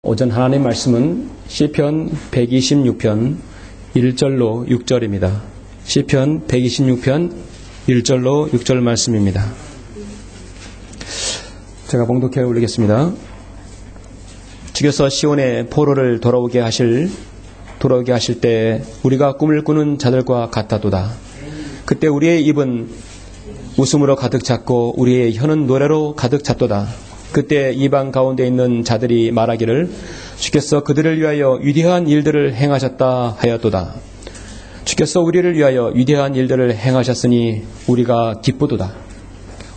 오전 하나님의 말씀은 시편 126편 1절로 6절입니다. 시편 126편 1절로 6절 말씀입니다. 제가 봉독해 올리겠습니다. 주께서 시온의 포로를 돌아오게 하실 때 우리가 꿈을 꾸는 자들과 같아도다. 그때 우리의 입은 웃음으로 가득 찼고 우리의 혀는 노래로 가득 찼도다. 그때 이방 가운데 있는 자들이 말하기를 주께서 그들을 위하여 위대한 일들을 행하셨다 하였도다. 주께서 우리를 위하여 위대한 일들을 행하셨으니 우리가 기쁘도다.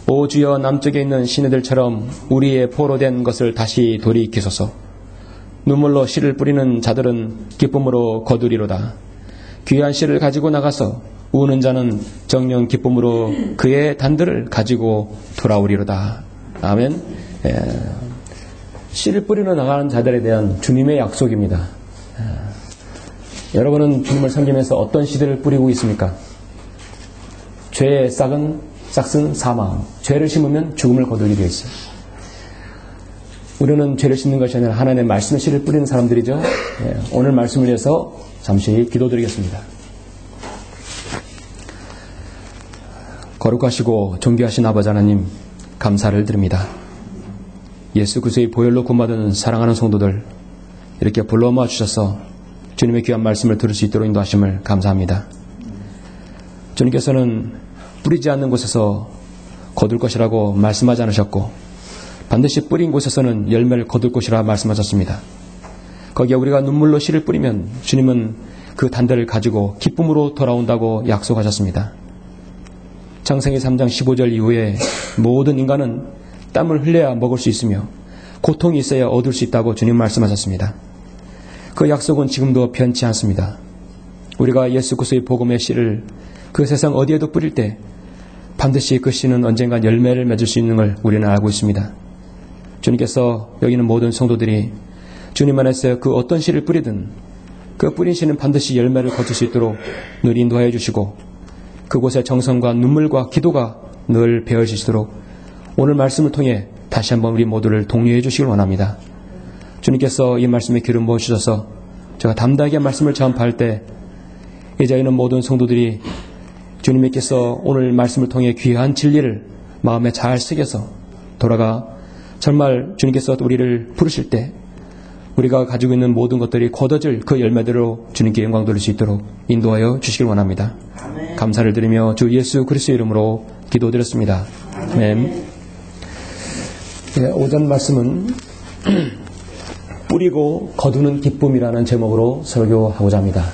오 주여, 남쪽에 있는 시내들처럼 우리의 포로된 것을 다시 돌이키소서. 눈물로 씨를 뿌리는 자들은 기쁨으로 거두리로다. 귀한 씨를 가지고 나가서 우는 자는 정녕 기쁨으로 그의 단들을 가지고 돌아오리로다. 아멘. 씨를 뿌리러 나가는 자들에 대한 주님의 약속입니다. 여러분은 주님을 섬기면서 어떤 씨들을 뿌리고 있습니까? 죄의 싹은 사망, 죄를 심으면 죽음을 거두게 되어 있어요. 우리는 죄를 심는 것이 아니라 하나님의 말씀의 씨를 뿌리는 사람들이죠. 오늘 말씀을 위해서 잠시 기도드리겠습니다. 거룩하시고 존귀하신 아버지 하나님, 감사를 드립니다. 예수 그리스도의 보혈로 구원받은 사랑하는 성도들 이렇게 불러 모아 주셔서 주님의 귀한 말씀을 들을 수 있도록 인도하심을 감사합니다. 주님께서는 뿌리지 않는 곳에서 거둘 것이라고 말씀하지 않으셨고 반드시 뿌린 곳에서는 열매를 거둘 것이라 말씀하셨습니다. 거기에 우리가 눈물로 씨를 뿌리면 주님은 그 단들을 가지고 기쁨으로 돌아온다고 약속하셨습니다. 창세기 3장 15절 이후에 모든 인간은 땀을 흘려야 먹을 수 있으며 고통이 있어야 얻을 수 있다고 주님 말씀하셨습니다. 그 약속은 지금도 변치 않습니다. 우리가 예수 그리스도의 복음의 씨를 그 세상 어디에도 뿌릴 때 반드시 그 씨는 언젠가 열매를 맺을 수 있는 걸 우리는 알고 있습니다. 주님께서 여기 있는 모든 성도들이 주님 안에서 그 어떤 씨를 뿌리든 그 뿌린 씨는 반드시 열매를 거둘 수 있도록 늘 인도하여 주시고 그곳에 정성과 눈물과 기도가 늘 배어지도록 오늘 말씀을 통해 다시 한번 우리 모두를 독려해 주시길 원합니다. 주님께서 이 말씀에 기름 부어 주셔서 제가 담대하게 말씀을 전파할 때 이 자리에 있는 모든 성도들이 주님께서 오늘 말씀을 통해 귀한 진리를 마음에 잘 새겨서 돌아가 정말 주님께서 우리를 부르실 때 우리가 가지고 있는 모든 것들이 거둬질 그 열매대로 주님께 영광 돌릴 수 있도록 인도하여 주시길 원합니다. 아멘. 감사를 드리며 주 예수 그리스도의 이름으로 기도드렸습니다. 아멘. 네, 오전 말씀은 뿌리고 거두는 기쁨이라는 제목으로 설교하고자 합니다.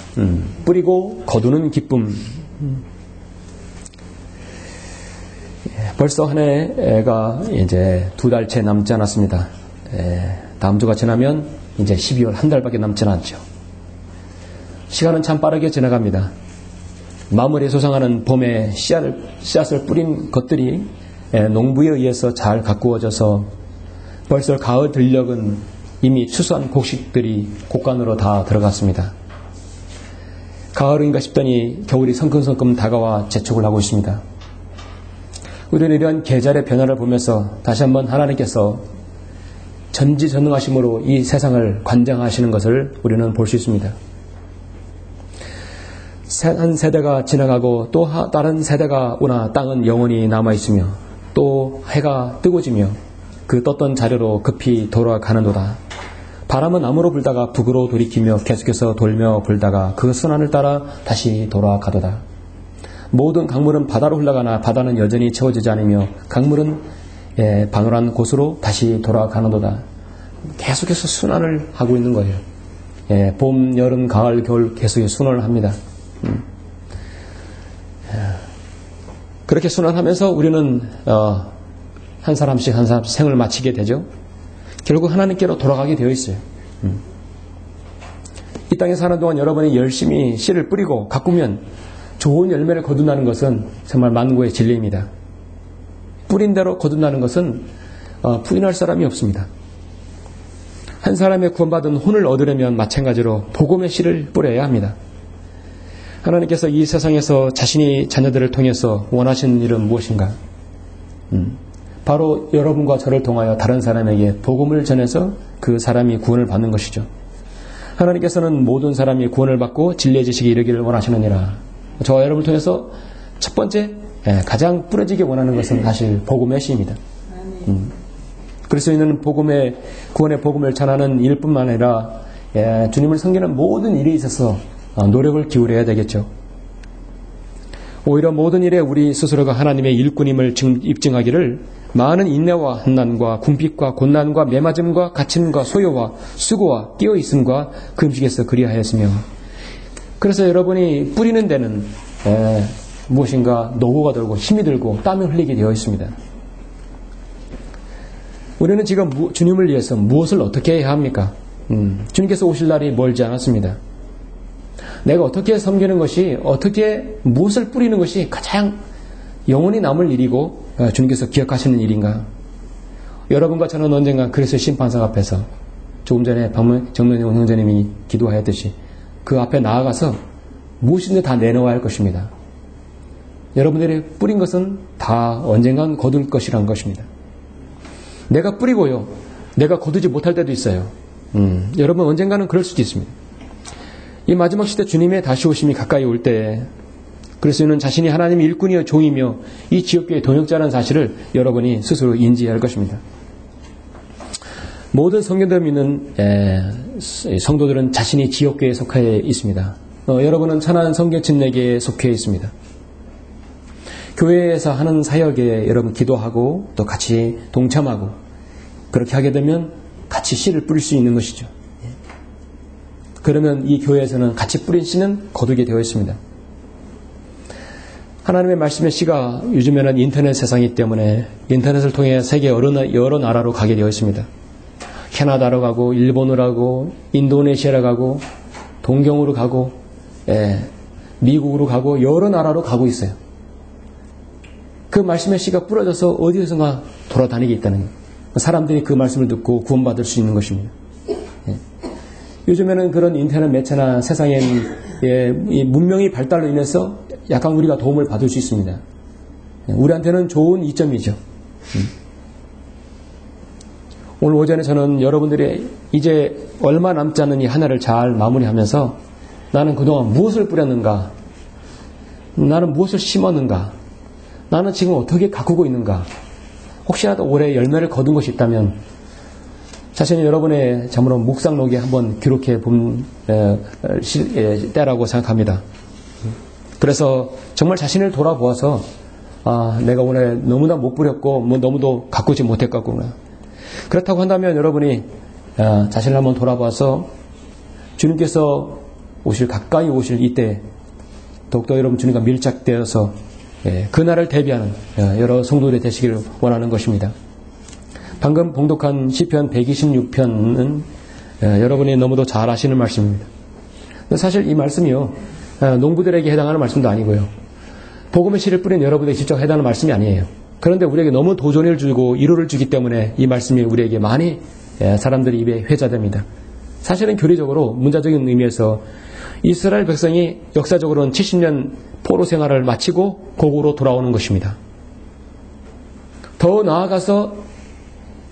뿌리고 거두는 기쁨. 벌써 한 해가 이제 2달째 남지 않았습니다. 다음 주가 지나면 이제 12월 한 달밖에 남지 않았죠. 시간은 참 빠르게 지나갑니다. 마무리에 소상하는 봄에 씨앗을 뿌린 것들이 농부에 의해서 잘 가꾸어져서 벌써 가을 들녘은 이미 추수한 곡식들이 곡간으로 다 들어갔습니다. 가을인가 싶더니 겨울이 성큼성큼 다가와 재촉을 하고 있습니다. 우리는 이러한 계절의 변화를 보면서 다시 한번 하나님께서 전지전능하심으로 이 세상을 관장하시는 것을 우리는 볼 수 있습니다. 한 세대가 지나가고 또 다른 세대가 오나 땅은 영원히 남아있으며 또 해가 뜨고지며 그 떴던 자리로 급히 돌아가는도다. 바람은 남으로 불다가 북으로 돌이키며 계속해서 돌며 불다가 그 순환을 따라 다시 돌아가도다. 모든 강물은 바다로 흘러가나 바다는 여전히 채워지지 않으며 강물은 방울한 곳으로 다시 돌아가는도다. 계속해서 순환을 하고 있는 거예요. 봄, 여름, 가을, 겨울 계속 순환을 합니다. 그렇게 순환하면서 우리는 한 사람씩 생을 마치게 되죠. 결국 하나님께로 돌아가게 되어 있어요. 이 땅에 사는 동안 여러분이 열심히 씨를 뿌리고 가꾸면 좋은 열매를 거둔다는 것은 정말 만고의 진리입니다. 뿌린 대로 거둔다는 것은 부인할 사람이 없습니다. 한 사람의 구원받은 혼을 얻으려면 마찬가지로 복음의 씨를 뿌려야 합니다. 하나님께서 이 세상에서 자신이 자녀들을 통해서 원하시는 일은 무엇인가? 바로 여러분과 저를 통하여 다른 사람에게 복음을 전해서 그 사람이 구원을 받는 것이죠. 하나님께서는 모든 사람이 구원을 받고 진리의 지식에 이르기를 원하시느니라. 저와 여러분을 통해서 첫 번째 가장 뿌려지게 원하는 것은 사실 복음의 시입니다. 그리스도인은 구원의 복음을 전하는 일뿐만 아니라 주님을 섬기는 모든 일에 있어서 노력을 기울여야 되겠죠. 오히려 모든 일에 우리 스스로가 하나님의 일꾼임을 입증하기를 많은 인내와 한난과 궁핍과 곤난과 매맞음과 갇힘과 소요와 수고와 끼어있음과 금식에서 그리하였으며, 그래서 여러분이 뿌리는 데는 무엇인가 노고가 들고 힘이 들고 땀을 흘리게 되어 있습니다. 우리는 지금 주님을 위해서 무엇을 어떻게 해야 합니까? 주님께서 오실 날이 멀지 않았습니다. 내가 어떻게 섬기는 것이, 어떻게 무엇을 뿌리는 것이 가장 영원히 남을 일이고 주님께서 기억하시는 일인가? 여러분과 저는 언젠가 그리스도의 심판상 앞에서 조금 전에 정명용 형제님이 기도하였듯이 그 앞에 나아가서 무엇인지 다 내놓아야 할 것입니다. 여러분들이 뿌린 것은 다 언젠간 거둘 것이란 것입니다. 내가 뿌리고요, 내가 거두지 못할 때도 있어요. 여러분 언젠가는 그럴 수도 있습니다. 이 마지막 시대 주님의 다시 오심이 가까이 올 때 그리스도는 자신이 하나님의 일꾼이여 종이며 이 지역교회의 동역자라는 사실을 여러분이 스스로 인지해야 할 것입니다. 모든 성경들을 믿는 성도들은 자신이 지역교회에 속해 있습니다. 여러분은 천안 성경침례교회에 속해 있습니다. 교회에서 하는 사역에 여러분 기도하고 또 같이 동참하고 그렇게 하게 되면 같이 씨를 뿌릴 수 있는 것이죠. 그러면 이 교회에서는 같이 뿌린 씨는 거두게 되어 있습니다. 하나님의 말씀의 씨가 요즘에는 인터넷 세상이기 때문에 인터넷을 통해 세계 여러 나라로 가게 되어 있습니다. 캐나다로 가고 일본으로 가고 인도네시아로 가고 동경으로 가고 미국으로 가고 여러 나라로 가고 있어요. 그 말씀의 씨가 뿌려져서 어디에선가 돌아다니게 있다는 거예요. 사람들이 그 말씀을 듣고 구원받을 수 있는 것입니다. 요즘에는 그런 인터넷 매체나 세상의 이 문명의 발달로 인해서 약간 우리가 도움을 받을 수 있습니다. 우리한테는 좋은 이점이죠. 오늘 오전에 저는 여러분들이 이제 얼마 남지 않은 이 하나를 잘 마무리하면서 나는 그동안 무엇을 뿌렸는가? 나는 무엇을 심었는가? 나는 지금 어떻게 가꾸고 있는가? 혹시라도 올해 열매를 거둔 것이 있다면 자신이 여러분의 참으로 묵상록에 한번 기록해 본 때라고 생각합니다. 그래서 정말 자신을 돌아보아서 내가 오늘 너무나 못 뿌렸고 너무도 가꾸지 못했겠구나. 그렇다고 한다면 여러분이 자신을 한번 돌아봐서 주님께서 가까이 오실 이때 더욱더 여러분 주님과 밀착되어서 그날을 대비하는 여러 성도들이 되시기를 원하는 것입니다. 방금 봉독한 시편 126편은 여러분이 너무도 잘 아시는 말씀입니다. 사실 이 말씀이요, 농부들에게 해당하는 말씀도 아니고요, 복음의 씨를 뿌린 여러분에게 직접 해당하는 말씀이 아니에요. 그런데 우리에게 너무 도전을 주고 위로를 주기 때문에 이 말씀이 우리에게 많이 사람들이 입에 회자됩니다. 사실은 교리적으로 문자적인 의미에서 이스라엘 백성이 역사적으로는 70년 포로 생활을 마치고 고국으로 돌아오는 것입니다. 더 나아가서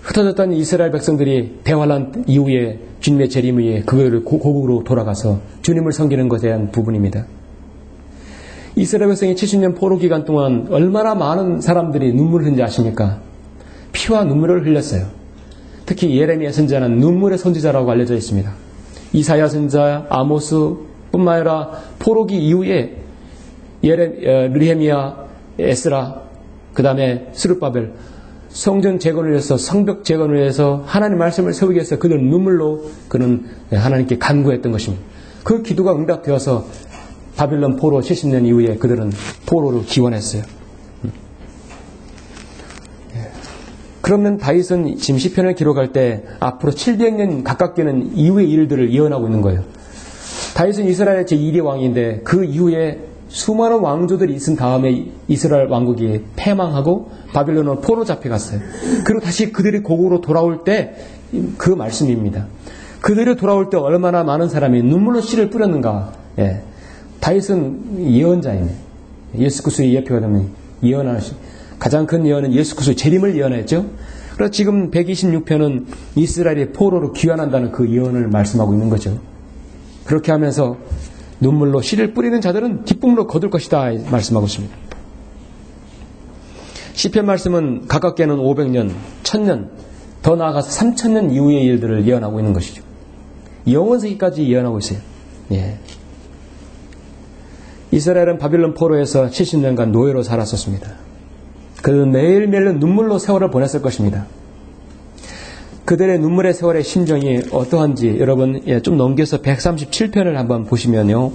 흩어졌던 이스라엘 백성들이 대환란 이후에 주님의 재림 후에 그거를 고국으로 돌아가서 주님을 섬기는 것에 대한 부분입니다. 이스라엘 백성이 70년 포로 기간 동안 얼마나 많은 사람들이 눈물을 흘린지 아십니까? 피와 눈물을 흘렸어요. 특히 예레미야 선지자는 눈물의 선지자라고 알려져 있습니다. 이사야 선지자, 아모스 뿐만 아니라 포로기 이후에 느헤미야, 에스라, 그 다음에 스룹바벨, 성전 재건을 위해서, 성벽 재건을 위해서 하나님 말씀을 세우기 위해서 그들은 눈물로 그는 하나님께 간구했던 것입니다. 그 기도가 응답되어서 바빌론 포로 70년 이후에 그들은 포로를 기원했어요. 그러면 다윗은 지금 시편을 기록할 때 앞으로 700년 가깝게는 이후의 일들을 예언하고 있는 거예요. 다윗은 이스라엘의 제1위 왕인데 그 이후에 수많은 왕조들이 있은 다음에 이스라엘 왕국이 패망하고 바빌론으로 포로 잡혀갔어요. 그리고 다시 그들이 고국으로 돌아올 때 그 말씀입니다. 그들이 돌아올 때 얼마나 많은 사람이 눈물로 씨를 뿌렸는가. 다윗은 예언자이네. 예수 그리스도의 예표가 되면 예언하시. 가장 큰 예언은 예수 그리스도의 재림을 예언했죠. 그래서 지금 126편은 이스라엘이 포로로 귀환한다는 그 예언을 말씀하고 있는 거죠. 그렇게 하면서 눈물로 씨를 뿌리는 자들은 기쁨으로 거둘 것이다 말씀하고 있습니다. 시편 말씀은 가깝게는 500년, 1000년, 더 나아가서 3000년 이후의 일들을 예언하고 있는 것이죠. 영원세기까지 예언하고 있어요. 예. 이스라엘은 바빌론 포로에서 70년간 노예로 살았었습니다. 그들은 매일매일 눈물로 세월을 보냈을 것입니다. 그들의 눈물의 세월의 심정이 어떠한지 여러분 좀 넘겨서 137편을 한번 보시면요.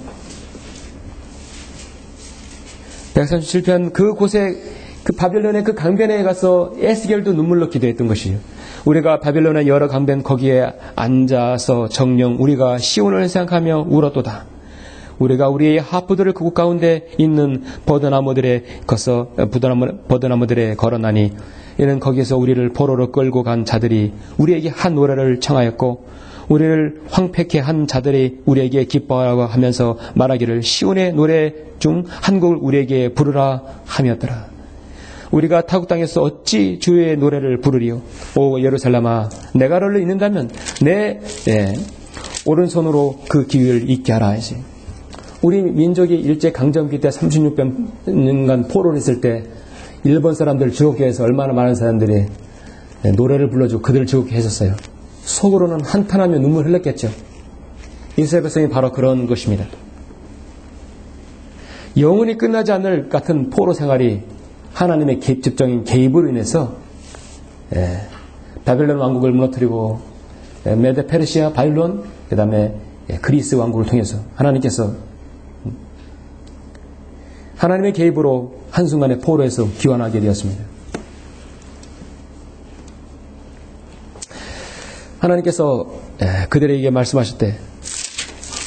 137편 그곳에 그 바빌론의 그 강변에 가서 에스겔도 눈물로 기도했던 것이에요. 우리가 바빌론의 여러 강변 거기에 앉아서 정령 우리가 시온을 생각하며 울었도다. 우리가 우리의 하프들을 그곳 가운데 있는 버드나무들에 걸어나니 이는 거기에서 우리를 포로로 끌고 간 자들이 우리에게 한 노래를 청하였고 우리를 황폐케 한 자들이 우리에게 기뻐하라고 하면서 말하기를 시온의 노래 중 한 곡을 우리에게 부르라 함이었더라. 우리가 타국 땅에서 어찌 주의 노래를 부르리요. 오 예루살렘아 내가 너를 잊는다면 내 오른손으로 그 기회를 잊게 하라 하지. 우리 민족이 일제강점기 때 36년간 포로를 했을 때 일본 사람들 즐겁게 해서 얼마나 많은 사람들이 노래를 불러주고 그들을 즐겁게 했었어요. 속으로는 한탄하며 눈물 흘렸겠죠. 이스라엘 백성이 바로 그런 것입니다. 영원히 끝나지 않을 같은 포로 생활이 하나님의 직접적인 개입으로 인해서 바벨론 왕국을 무너뜨리고 메데 페르시아 바빌론 그 다음에 그리스 왕국을 통해서 하나님의 개입으로 한순간에 포로에서 귀환하게 되었습니다. 하나님께서 그들에게 말씀하실 때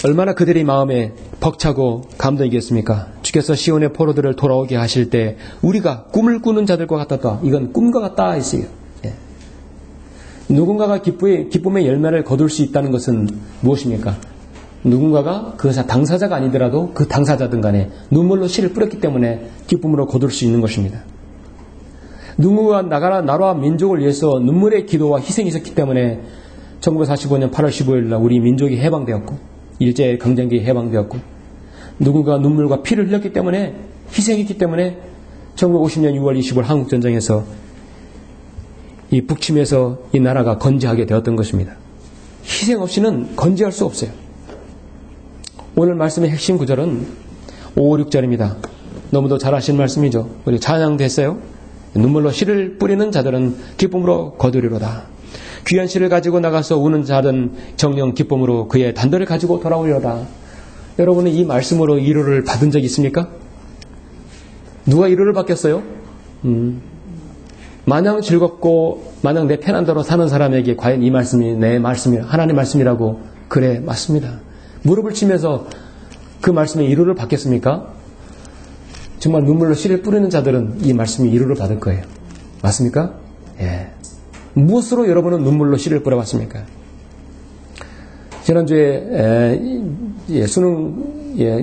얼마나 그들의 마음에 벅차고 감동이겠습니까? 주께서 시온의 포로들을 돌아오게 하실 때 우리가 꿈을 꾸는 자들과 같았다. 이건 꿈과 같다 했어요. 누군가가 기쁨의 열매를 거둘 수 있다는 것은 무엇입니까? 누군가가 그 당사자가 아니더라도 그 당사자든 간에 눈물로 씨를 뿌렸기 때문에 기쁨으로 거둘 수 있는 것입니다. 누군가 나라와 민족을 위해서 눈물의 기도와 희생이 있었기 때문에 1945년 8월 15일 날 우리 민족이 해방되었고 일제강점기 해방되었고 누군가 눈물과 피를 흘렸기 때문에 희생했기 때문에 1950년 6월 25일 한국전쟁에서 이 북침에서 이 나라가 건재하게 되었던 것입니다. 희생 없이는 건재할 수 없어요. 오늘 말씀의 핵심 구절은 5, 6절입니다. 너무도 잘 아시는 말씀이죠. 우리 찬양됐어요. 눈물로 씨를 뿌리는 자들은 기쁨으로 거두리로다. 귀한 씨를 가지고 나가서 우는 자들은 정령 기쁨으로 그의 단도를 가지고 돌아오리로다. 여러분은 이 말씀으로 위로를 받은 적이 있습니까? 누가 위로를 받겠어요? 마냥 즐겁고 마냥 내 편한 대로 사는 사람에게 과연 이 말씀이 내 말씀이 하나님의 말씀이라고 그래 맞습니다. 무릎을 치면서 그 말씀에 위로를 받겠습니까? 정말 눈물로 씨를 뿌리는 자들은 이 말씀이 위로를 받을 거예요. 맞습니까? 예. 무엇으로 여러분은 눈물로 씨를 뿌려봤습니까? 지난주에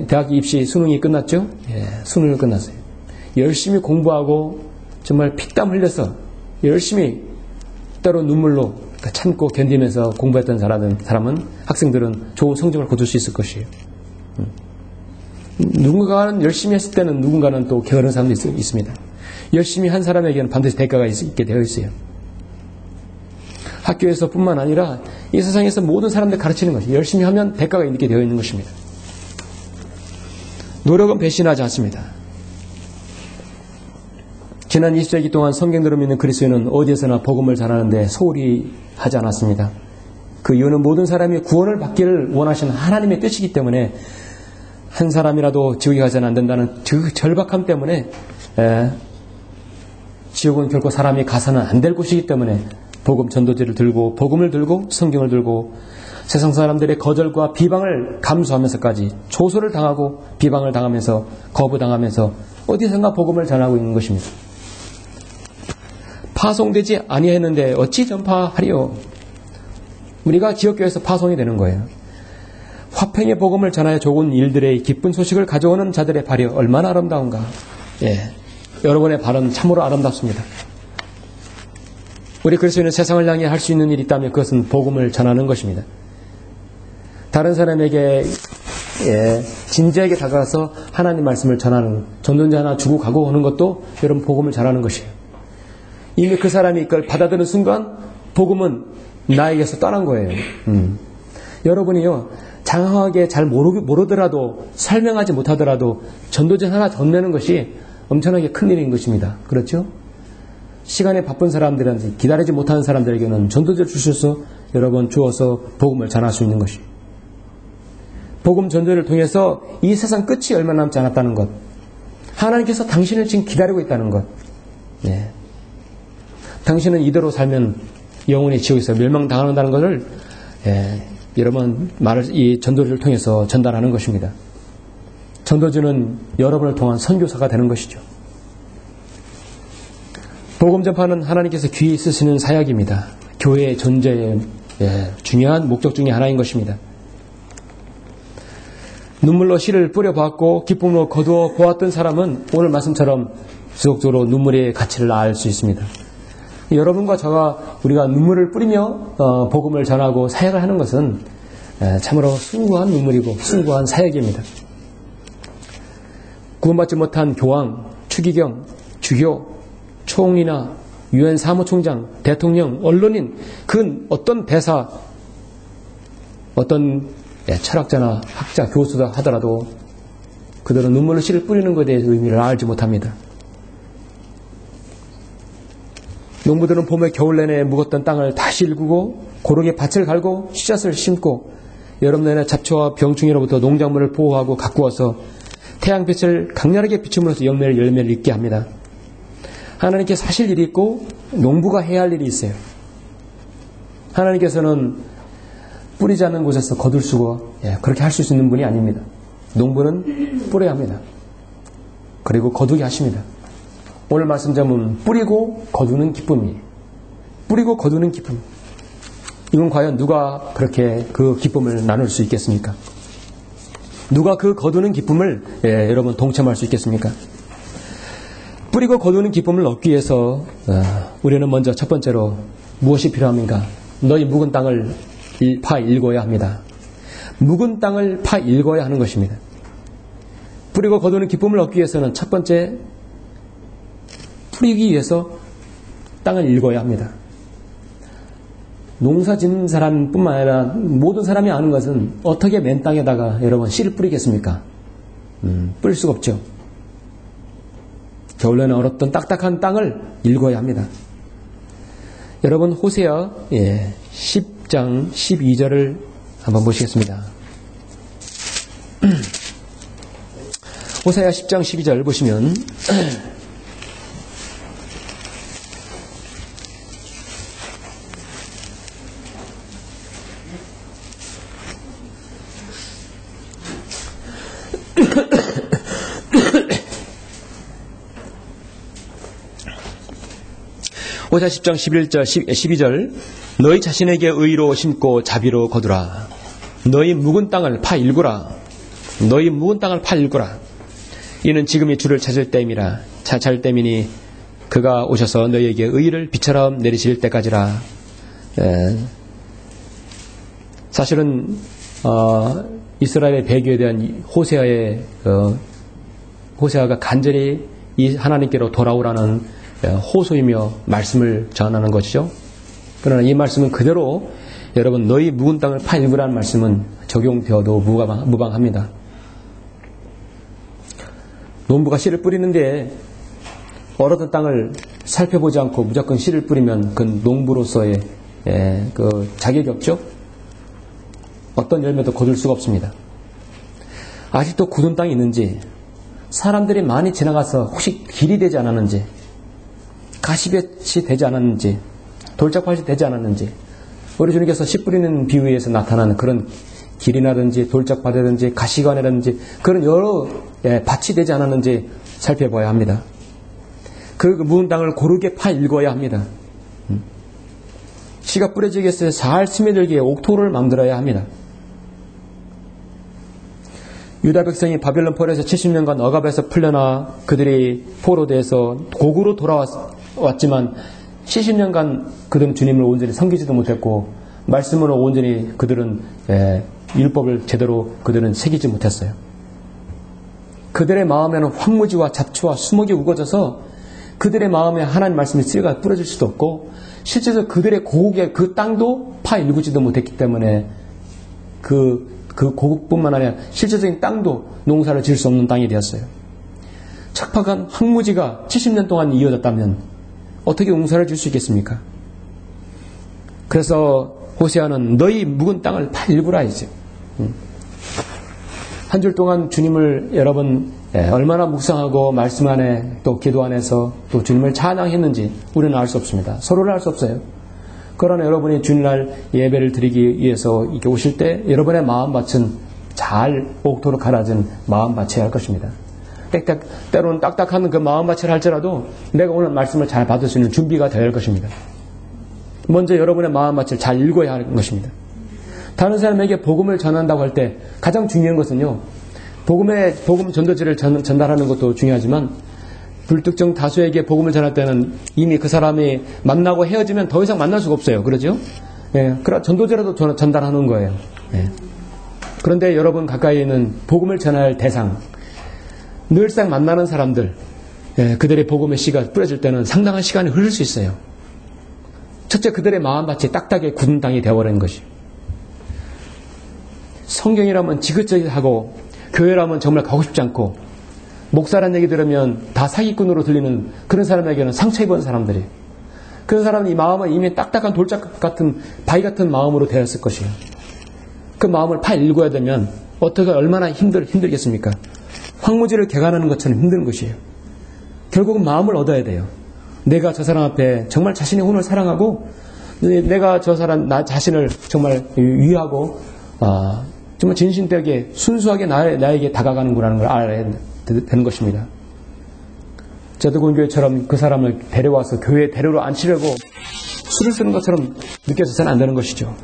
대학 입시 수능이 끝났죠? 수능이 끝났어요. 열심히 공부하고 정말 피땀 흘려서 열심히 때로 눈물로 참고 견디면서 공부했던 사람은 학생들은 좋은 성적을 거둘 수 있을 것이에요. 누군가는 열심히 했을 때는 누군가는 또 게으른 사람도 있습니다. 열심히 한 사람에게는 반드시 대가가 있게 되어 있어요. 학교에서 뿐만 아니라 이 세상에서 모든 사람들 가르치는 것이 열심히 하면 대가가 있게 되어 있는 것입니다. 노력은 배신하지 않습니다. 지난 20세기 동안 성경대로 믿는 그리스도인은 어디에서나 복음을 전하는데 소홀히 하지 않았습니다. 그 이유는 모든 사람이 구원을 받기를 원하시는 하나님의 뜻이기 때문에 한 사람이라도 지옥에 가서는 안 된다는 그 절박함 때문에 지옥은 결코 사람이 가서는 안 될 곳이기 때문에 복음 전도지를 들고 복음을 들고 성경을 들고 세상 사람들의 거절과 비방을 감수하면서까지 조소를 당하고 비방을 당하면서 거부당하면서 어디선가 복음을 전하고 있는 것입니다. 파송되지 아니했는데 어찌 전파하리요? 우리가 지역교회에서 파송이 되는 거예요. 화평의 복음을 전하여 좋은 일들의 기쁜 소식을 가져오는 자들의 발이 얼마나 아름다운가. 여러분의 발은 참으로 아름답습니다. 우리 그리스도인은 세상을 향해 할 수 있는 일이 있다면 그것은 복음을 전하는 것입니다. 다른 사람에게 진지하게 다가가서 하나님 말씀을 전하는, 전도자 하나 주고 가고 하는 것도 여러분 복음을 전하는 것이에요. 이미 그 사람이 이걸 받아들이는 순간 복음은 나에게서 떠난 거예요. 여러분이요, 장황하게 잘 모르더라도, 설명하지 못하더라도 전도자 하나 전내는 것이 엄청나게 큰 일인 것입니다. 그렇죠? 시간에 바쁜 사람들한테, 기다리지 못하는 사람들에게는 전도자를 주셔서 여러분 주어서 복음을 전할 수 있는 것이, 복음 전도를 통해서 이 세상 끝이 얼마 남지 않았다는 것, 하나님께서 당신을 지금 기다리고 있다는 것. 네. 당신은 이대로 살면 영원히 지옥에서 멸망당한다는 것을 여러분 이 전도를 통해서 전달하는 것입니다. 전도주는 여러분을 통한 선교사가 되는 것이죠. 복음 전파는 하나님께서 귀히 쓰시는 사역입니다. 교회의 존재의 중요한 목적 중에 하나인 것입니다. 눈물로 씨를 뿌려보았고 기쁨으로 거두어 보았던 사람은 오늘 말씀처럼 지속적으로 눈물의 가치를 알 수 있습니다. 여러분과 저가 우리가 눈물을 뿌리며 복음을 전하고 사역을 하는 것은 참으로 숭고한 눈물이고 숭고한 사역입니다. 구원받지 못한 교황, 추기경, 주교, 총리나 유엔 사무총장, 대통령, 언론인, 그 어떤 대사, 어떤 철학자나 학자, 교수다 하더라도 그들은 눈물로 씨를 뿌리는 것에 대해서 의미를 알지 못합니다. 농부들은 봄에 겨울 내내 묵었던 땅을 다시 일구고 고르게 밭을 갈고 씨앗을 심고 여름 내내 잡초와 병충해로부터 농작물을 보호하고 가꾸어서 태양빛을 강렬하게 비춤으로써 열매를 잇게 합니다. 하나님께서 하실 일이 있고 농부가 해야 할 일이 있어요. 하나님께서는 뿌리지 않는 곳에서 거둘 수가 그렇게 할 수 있는 분이 아닙니다. 농부는 뿌려야 합니다. 그리고 거두게 하십니다. 오늘 말씀자는 뿌리고 거두는 기쁨이에요. 뿌리고 거두는 기쁨. 이건 과연 누가 그렇게 그 기쁨을 나눌 수 있겠습니까? 누가 그 거두는 기쁨을 여러분 동참할 수 있겠습니까? 뿌리고 거두는 기쁨을 얻기 위해서 우리는 먼저 첫 번째로 무엇이 필요합니까? 너희 묵은 땅을 파일궈야 합니다. 묵은 땅을 파일궈야 하는 것입니다. 뿌리고 거두는 기쁨을 얻기 위해서는 첫 번째, 뿌리기 위해서 땅을 일궈야 합니다. 농사 짓는 사람뿐만 아니라 모든 사람이 아는 것은 어떻게 맨 땅에다가 여러분 씨를 뿌리겠습니까? 뿌릴 수가 없죠. 겨울에는 얼었던 딱딱한 땅을 일궈야 합니다. 여러분 호세아 10장 12절을 한번 보시겠습니다. 호세아 10장 12절 보시면 호세아 10장 12절 너희 자신에게 의로 심고 자비로 거두라. 너희 묵은 땅을 파일구라. 너희 묵은 땅을 파일구라. 이는 지금이 주를 찾을 때임이라. 찾을 때이니 그가 오셔서 너희에게 의를 비처럼 내리실 때까지라. 사실은 이스라엘의 배교에 대한 호세아가 간절히 이 하나님께로 돌아오라는 호소이며 말씀을 전하는 것이죠. 그러나 이 말씀은 그대로 여러분 너희 묵은 땅을 파일구라는 말씀은 적용되어도 무방합니다. 농부가 씨를 뿌리는데 얼었던 땅을 살펴보지 않고 무조건 씨를 뿌리면 그 농부로서의 그 자격이 없죠. 어떤 열매도 거둘 수가 없습니다. 아직도 굳은 땅이 있는지, 사람들이 많이 지나가서 혹시 길이 되지 않았는지, 가시밭이 되지 않았는지, 돌짝밭이 되지 않았는지, 우리 주님께서 씨 뿌리는 비유에서 나타나는 그런 길이라든지 돌짝밭이라든지 가시관이라든지 그런 여러 밭이 되지 않았는지 살펴봐야 합니다. 그 묵은 땅을 고르게 파일궈야 합니다. 씨가 뿌려지기 위해서 잘 스며들기에 옥토를 만들어야 합니다. 유다 백성이 바벨론 포로에서 70년간 억압에서 풀려나 그들이 포로돼서 고국으로 돌아왔지만 70년간 그들은 주님을 온전히 섬기지도 못했고 말씀으로 온전히 그들은 율법을 제대로 그들은 새기지 못했어요. 그들의 마음에는 황무지와 잡초와 수목이 우거져서 그들의 마음에 하나님 말씀의 씨가 뿌려질 수도 없고 실제로 그들의 고국의 그 땅도 파일구지도 못했기 때문에 그 고국뿐만 아니라 실제적인 땅도 농사를 지을 수 없는 땅이 되었어요. 척박한 황무지가 70년 동안 이어졌다면 어떻게 농사를 지을 수 있겠습니까? 그래서 호세아는 너희 묵은 땅을 팔일구라 이제. 한 줄 동안 주님을 여러분 얼마나 묵상하고 말씀 안에 또 기도 안에서 또 주님을 찬양했는지 우리는 알 수 없습니다. 서로를 알 수 없어요. 그러나 여러분이 주님날 예배를 드리기 위해서 이렇게 오실 때 여러분의 마음밭은 잘 옥토로 갈아진 마음밭이어야 할 것입니다. 때로는 딱딱한 그 마음밭을 할지라도 내가 오늘 말씀을 잘 받을 수 있는 준비가 되어야 할 것입니다. 먼저 여러분의 마음밭을 잘 읽어야 하는 것입니다. 다른 사람에게 복음을 전한다고 할 때 가장 중요한 것은요, 복음 전도지를 전달하는 것도 중요하지만 불특정 다수에게 복음을 전할 때는 이미 그 사람이 만나고 헤어지면 더 이상 만날 수가 없어요. 그러죠? 그러나 전도지라도 전달하는 거예요. 그런데 여러분 가까이 있는 복음을 전할 대상, 늘상 만나는 사람들, 그들의 복음의 씨가 뿌려질 때는 상당한 시간이 흐를 수 있어요. 첫째, 그들의 마음밭이 딱딱하게 굳은 땅이 되어버리는 것이. 성경이라면 지긋지긋하고 교회라면 정말 가고 싶지 않고 목사라는 얘기 들으면 다 사기꾼으로 들리는 그런 사람에게는 상처 입은 사람들이, 그런 사람은 이 마음은 이미 딱딱한 돌짝 같은 바위 같은 마음으로 되었을 것이에요. 그 마음을 읽어야 되면 어떻게 얼마나 힘들겠습니까? 황무지를 개간하는 것처럼 힘든 것이에요. 결국은 마음을 얻어야 돼요. 내가 저 사람 앞에 정말 자신의 혼을 사랑하고 내가 저 사람 나 자신을 정말 위하고 정말 진심되게 순수하게 나에게 다가가는구나라는 걸 알아야 되는 것입니다. 저도군교회처럼 그 사람을 데려와서 교회에 데려로 앉히려고 술을 쓰는 것처럼 느껴져서는 안 되는 것이죠.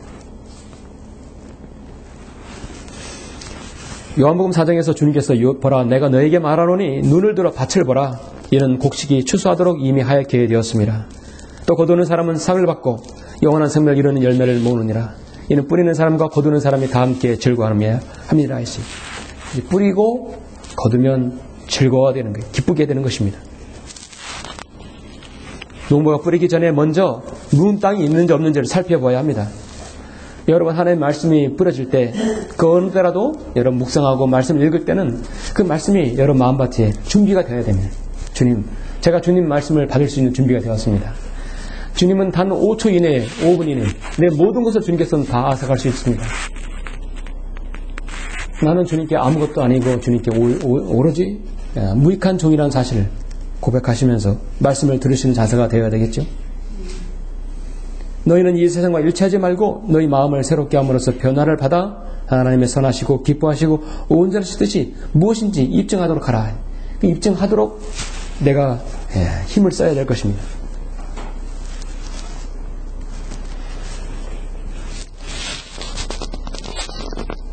요한복음 4장에서 주님께서 보라 내가 너에게 말하노니 눈을 들어 밭을 보라 이는 곡식이 추수하도록 이미 하얗게 되었습니다. 또 거두는 사람은 상을 받고 영원한 생명을 이루는 열매를 모으느니라. 이는 뿌리는 사람과 거두는 사람이 다 함께 즐거워함이라 하시. 뿌리고 거두면 즐거워되는 거예요. 기쁘게 되는 것입니다. 농부가 뿌리기 전에 먼저 묵은 땅이 있는지 없는지를 살펴봐야 합니다. 여러분 하나님의 말씀이 뿌려질 때 그 어느 때라도 여러분 묵상하고 말씀을 읽을 때는 그 말씀이 여러분 마음밭에 준비가 되어야 됩니다. 주님, 제가 주님 말씀을 받을 수 있는 준비가 되었습니다. 주님은 단 5초 이내에 5분 이내에 내 모든 것을 주님께서는 다 앗아갈 수 있습니다. 나는 주님께 아무것도 아니고 주님께 오로지 무익한 종이라는 사실을 고백하시면서 말씀을 들으시는 자세가 되어야 되겠죠. 너희는 이 세상과 일치하지 말고 너희 마음을 새롭게 함으로써 변화를 받아 하나님의 선하시고 기뻐하시고 온전하시듯이 무엇인지 입증하도록 하라. 입증하도록 내가 힘을 써야 될 것입니다.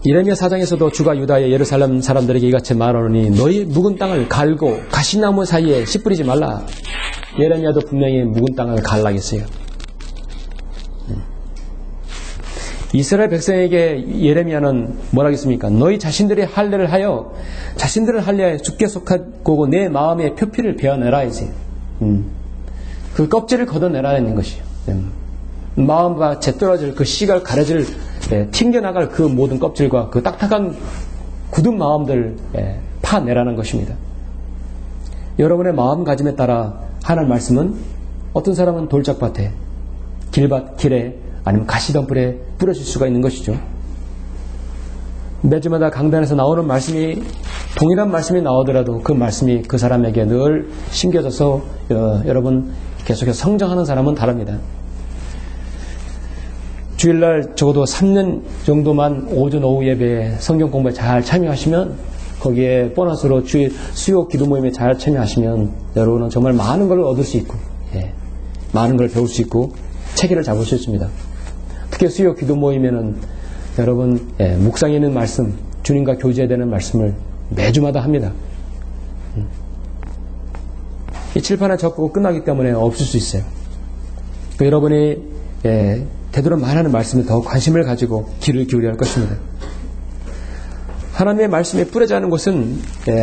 예레미야 4장에서도 주가 유다의 예루살렘 사람들에게 이같이 말하노니 너희 묵은 땅을 갈고 가시나무 사이에 씨 뿌리지 말라. 예레미야도 분명히 묵은 땅을 갈라 했어요. 이스라엘 백성에게 예레미야는 뭐라 했습니까? 너희 자신들의 할례를 하여 자신들을 할례에 죽게 속하고 내 마음의 표피를 베어내라 이제. 그 껍질을 걷어내라는 것이요. 마음과 재떨어질 그 씨가 가려질 튕겨나갈 그 모든 껍질과 그 딱딱한 굳은 마음들 파내라는 것입니다. 여러분의 마음가짐에 따라 하나님 말씀은 어떤 사람은 돌짝밭에 길에 아니면 가시덤불에 뿌려질 수가 있는 것이죠. 매주마다 강단에서 나오는 말씀이 동일한 말씀이 나오더라도 그 말씀이 그 사람에게 늘 심겨져서 여러분 계속해서 성장하는 사람은 다릅니다. 주일날 적어도 3년 정도만 오전 오후 예배에 성경 공부에 잘 참여하시면 거기에 보너스로 주일 수요 기도 모임에 잘 참여하시면 여러분은 정말 많은 걸 얻을 수 있고 많은 걸 배울 수 있고 체계를 잡을 수 있습니다. 특히 수요 기도 모임에는 여러분 묵상에 있는 말씀 주님과 교제해야 되는 말씀을 매주마다 합니다. 이 칠판에 적고 끝나기 때문에 없을 수 있어요. 여러분이 되도록 말하는 말씀에 더 관심을 가지고 귀를 기울여야 할 것입니다. 하나님의 말씀에 뿌려져 하는 곳은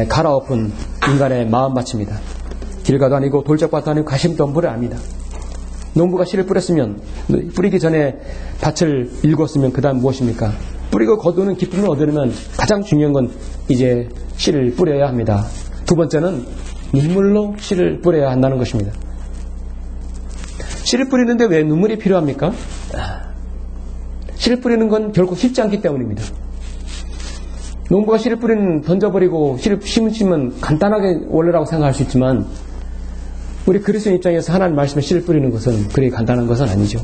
갈아엎은 인간의 마음밭입니다. 길가도 아니고 돌짝밭도 아니고 가심덤불이 아닙니다. 농부가 씨를 뿌렸으면 뿌리기 전에 밭을 일궜으면 그 다음 무엇입니까? 뿌리고 거두는 기쁨을 얻으려면 가장 중요한 건 이제 씨를 뿌려야 합니다. 두 번째는 눈물로 씨를 뿌려야 한다는 것입니다. 씨를 뿌리는데 왜 눈물이 필요합니까? 씨를 뿌리는 건 결코 쉽지 않기 때문입니다. 농부가 씨를 던져버리고 씨를 심으면 간단하게 원래라고 생각할 수 있지만 우리 그리스도인 입장에서 하나님 말씀에 씨를 뿌리는 것은 그리 간단한 것은 아니죠.